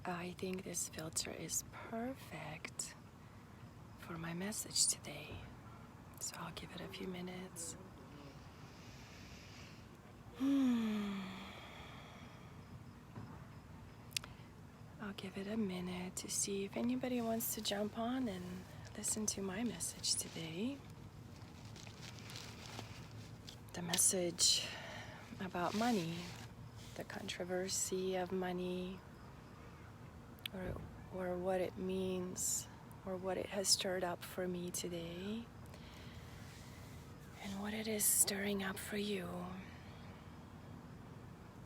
I think this filter is perfect for my message today. So I'll give it a few minutes. I'll give it a minute to see if anybody wants to jump on and listen to my message today. The message about money, the controversy of money, or what it means, or what it has stirred up for me today, and what it is stirring up for you.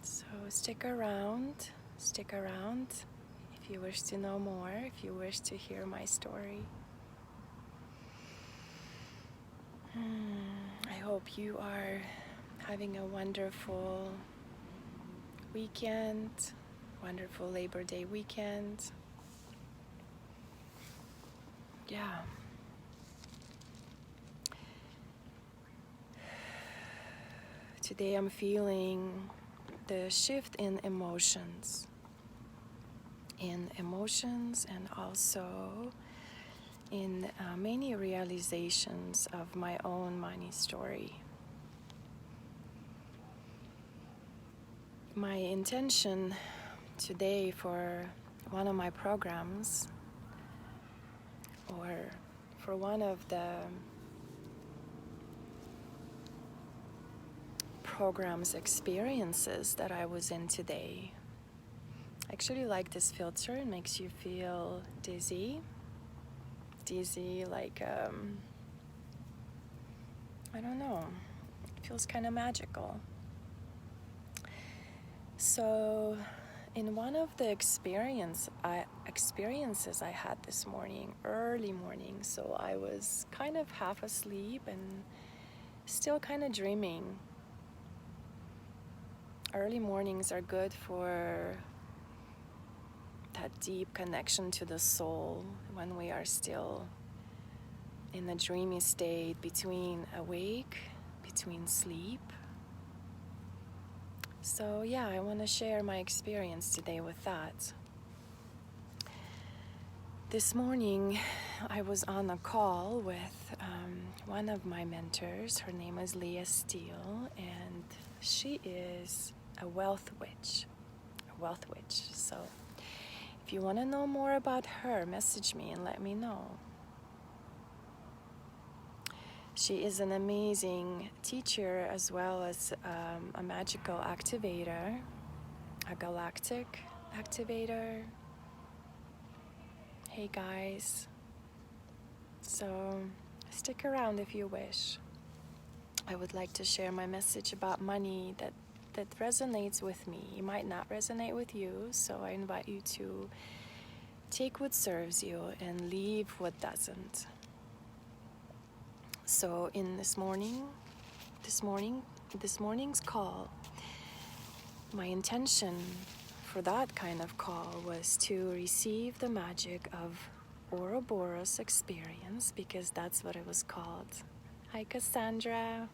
So stick around if you wish to know more, if you wish to hear my story. I hope you are having a wonderful weekend, wonderful Labor Day weekend. Yeah. Today I'm feeling the shift in emotions. And also in many realizations of my own money story. My intention today for one of my programs, or for one of the program's experiences that I was in today. I actually like this filter. It makes you feel dizzy, like, I don't know, it feels kind of magical. So in one of the experiences I had this morning, early morning, so I was kind of half asleep and still kind of dreaming. Early mornings are good for that deep connection to the soul when we are still in the dreamy state between awake, between sleep. So yeah, I want to share my experience today with that. This morning I was on a call with one of my mentors. Her name is Leah Steele, and she is a wealth witch. So if you want to know more about her, message me and let me know. She is an amazing teacher as well as a magical activator, a galactic activator. Hey guys, so stick around if you wish. I would like to share my message about money that resonates with me. It might not resonate with you, so I invite you to take what serves you and leave what doesn't. So in this morning's call, my intention for that kind of call was to receive the magic of Ouroboros experience, because that's what it was called. Hi Cassandra.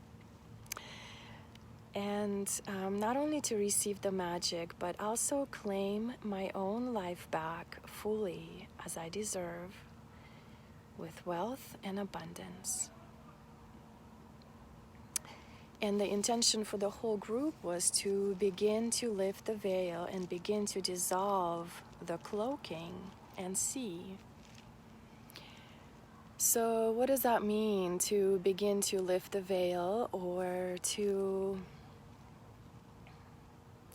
And not only to receive the magic, but also claim my own life back fully as I deserve, with wealth and abundance. And the intention for the whole group was to begin to lift the veil and begin to dissolve the cloaking and see. So what does that mean, to begin to lift the veil, or to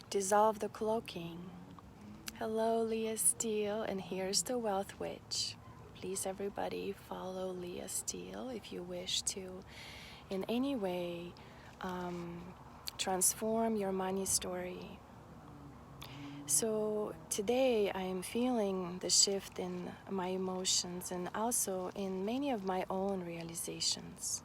dissolve the cloaking? Hello, Leah Steele, and here's the Wealth Witch. Please, everybody, follow Leah Steele if you wish to, in any way, transform your money story. So today I am feeling the shift in my emotions and also in many of my own realizations.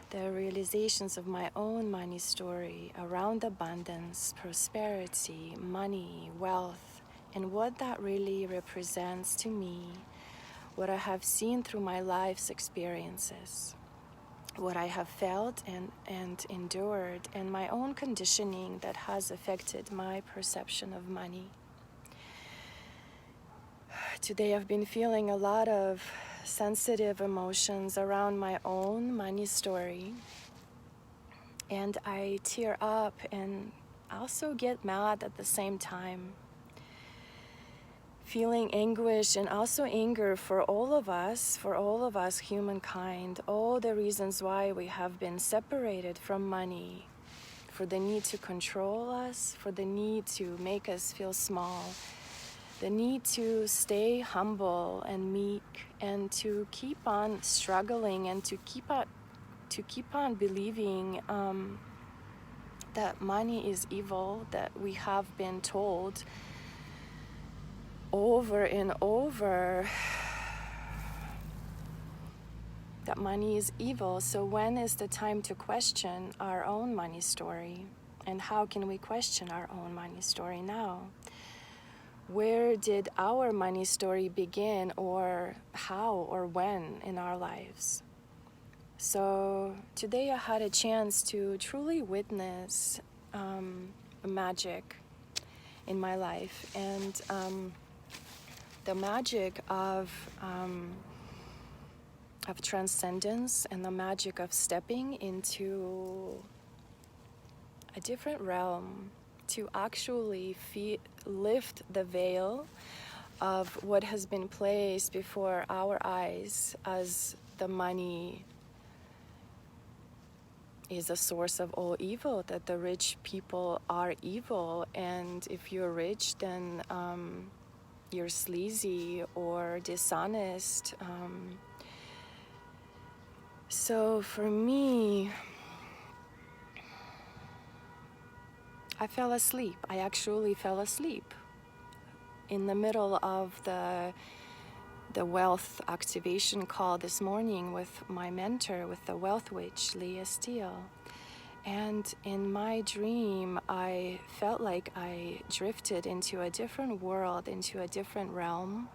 The realizations of my own money story around abundance, prosperity, money, wealth, and what that really represents to me, what I have seen through my life's experiences, what I have felt and endured, and my own conditioning that has affected my perception of money. today I've been feeling a lot of sensitive emotions around my own money story. And I tear up and also get mad at the same time. Feeling anguish and also anger for all of us, humankind, all the reasons why we have been separated from money, for the need to control us, for the need to make us feel small, the need to stay humble and meek, and to keep on struggling and to keep on believing that money is evil, that we have been told over and over that money is evil. So when is the time to question our own money story? And how can we question our own money story now? Where did our money story begin, or how or when in our lives? So today I had a chance to truly witness magic in my life, and the magic of transcendence, and the magic of stepping into a different realm, to actually lift the veil of what has been placed before our eyes as the money is a source of all evil, that the rich people are evil, and if you're rich, then you're sleazy or dishonest. So for me, I fell asleep. I actually fell asleep in the middle of the wealth activation call this morning with my mentor, with the wealth witch, Leah Steele. And in my dream, I felt like I drifted into a different world, into a different realm.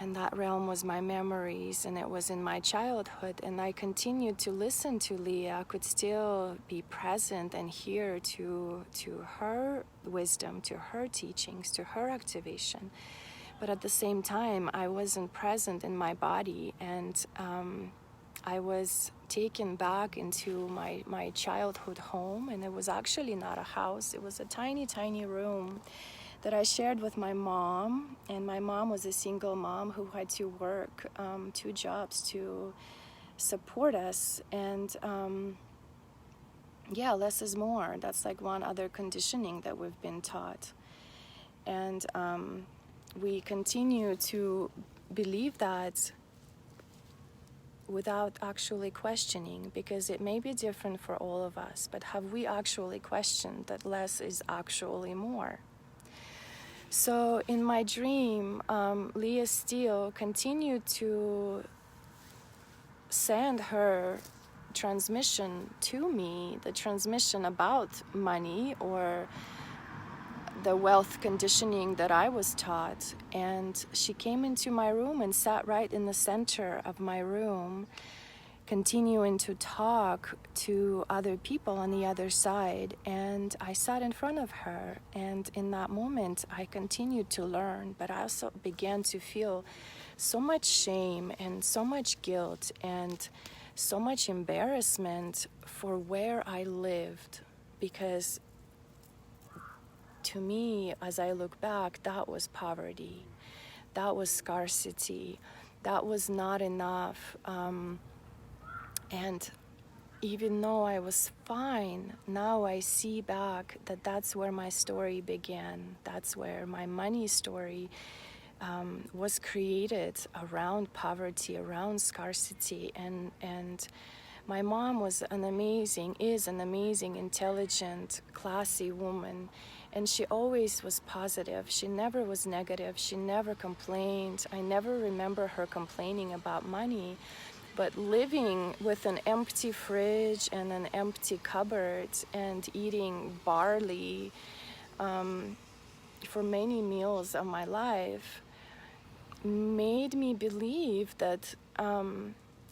And that realm was my memories, and it was in my childhood. And I continued to listen to Leah. I could still be present and hear to her wisdom, to her teachings, to her activation. But at the same time, I wasn't present in my body, and I was taken back into my childhood home. And it was actually not a house. It was a tiny, tiny room that I shared with my mom. And my mom was a single mom who had to work 2 jobs to support us. And less is more. That's like one other conditioning that we've been taught. And we continue to believe that without actually questioning, because it may be different for all of us, but have we actually questioned that less is actually more? So in my dream, Leah Steele continued to send her transmission to me, the transmission about money, or the wealth conditioning that I was taught. And she came into my room and sat right in the center of my room, continuing to talk to other people on the other side. And I sat in front of her, and in that moment I continued to learn, but I also began to feel so much shame and so much guilt and so much embarrassment for where I lived, because to me, as I look back, that was poverty, that was scarcity, that was not enough. And even though I was fine, now I see back that that's where my story began. That's where my money story was created, around poverty, around scarcity. And my mom is an amazing, intelligent, classy woman. And she always was positive. She never was negative. She never complained. I never remember her complaining about money. But living with an empty fridge and an empty cupboard and eating barley for many meals of my life made me believe that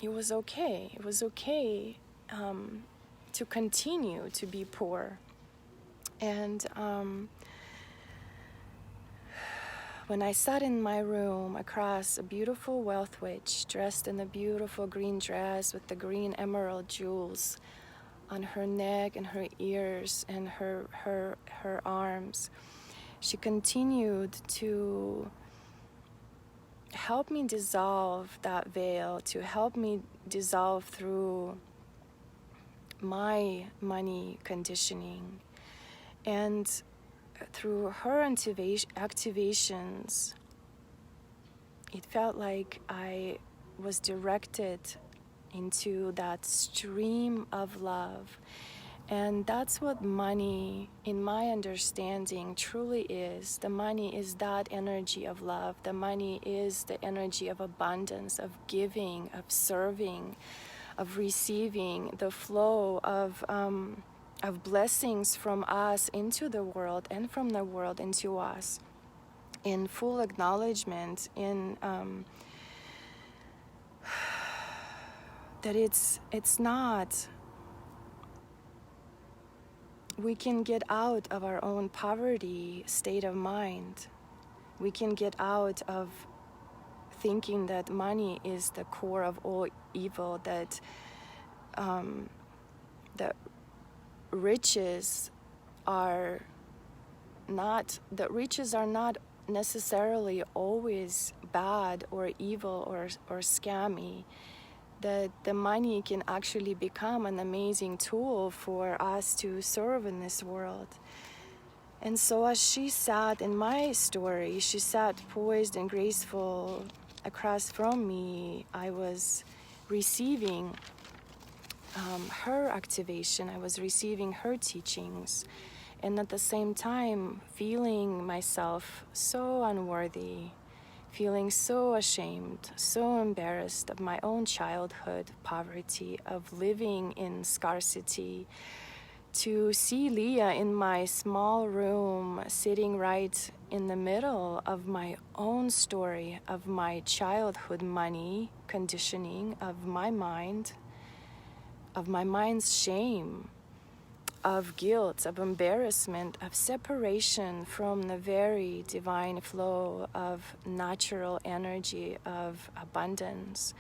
it was okay. It was okay to continue to be poor. And when I sat in my room across a beautiful wealth witch dressed in a beautiful green dress with the green emerald jewels on her neck and her ears and her arms, she continued to help me dissolve that veil, to help me dissolve through my money conditioning. And through her activations, it felt like I was directed into that stream of love. And that's what money, in my understanding, truly is. The money is that energy of love. The money is the energy of abundance, of giving, of serving, of receiving, the flow of blessings from us into the world and from the world into us, in full acknowledgement, in that it's not. We can get out of our own poverty state of mind. We can get out of thinking that money is the core of all evil, that riches are not necessarily always bad or evil or scammy, that the money can actually become an amazing tool for us to serve in this world. And so as she sat in my story, she sat poised and graceful across from me. I was receiving her activation. I was receiving her teachings. And at the same time, feeling myself so unworthy, feeling so ashamed, so embarrassed of my own childhood poverty, of living in scarcity, to see Leah in my small room sitting right in the middle of my own story, of my childhood money conditioning, of my mind's shame, of guilt, of embarrassment, of separation from the very divine flow of natural energy of abundance.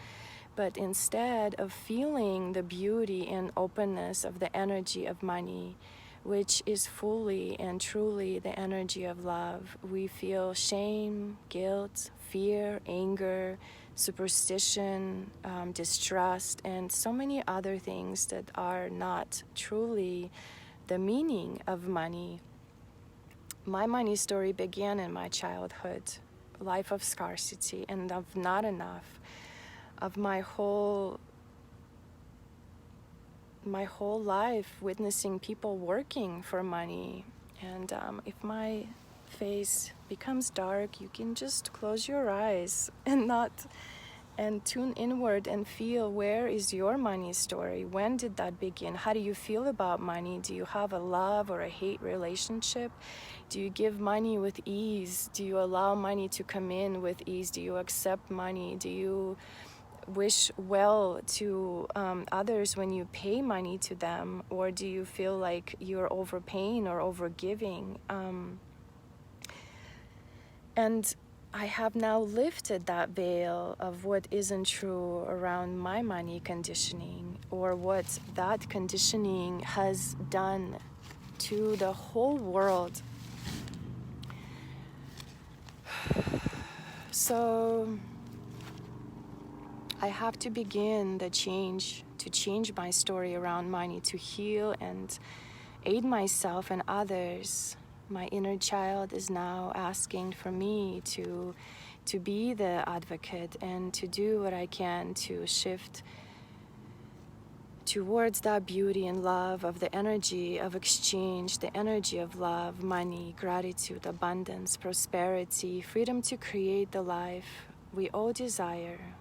But instead of feeling the beauty and openness of the energy of money, which is fully and truly the energy of love, we feel shame, guilt, fear, anger, superstition, distrust, and so many other things that are not truly the meaning of money. My money story began in my childhood, life of scarcity and of not enough, of my whole life witnessing people working for money. And if my face becomes dark, you can just close your eyes and tune inward and feel, where is your money story? When did that begin? How do you feel about money? Do you have a love or a hate relationship? Do you give money with ease? Do you allow money to come in with ease? Do you accept money? Do you wish well to others when you pay money to them? Or do you feel like you're overpaying or overgiving? And I have now lifted that veil of what isn't true around my money conditioning, or what that conditioning has done to the whole world. So I have to begin the change, to change my story around money, to heal and aid myself and others. My inner child is now asking for me to be the advocate and to do what I can to shift towards that beauty and love of the energy of exchange, the energy of love, money, gratitude, abundance, prosperity, freedom to create the life we all desire.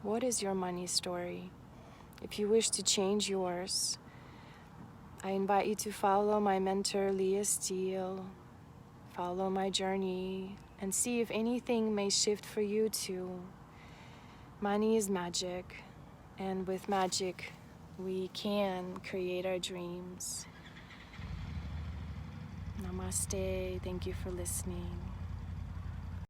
What is your money story? If you wish to change yours, I invite you to follow my mentor, Leah Steele, follow my journey, and see if anything may shift for you too. Money is magic, and with magic, we can create our dreams. Namaste. Thank you for listening.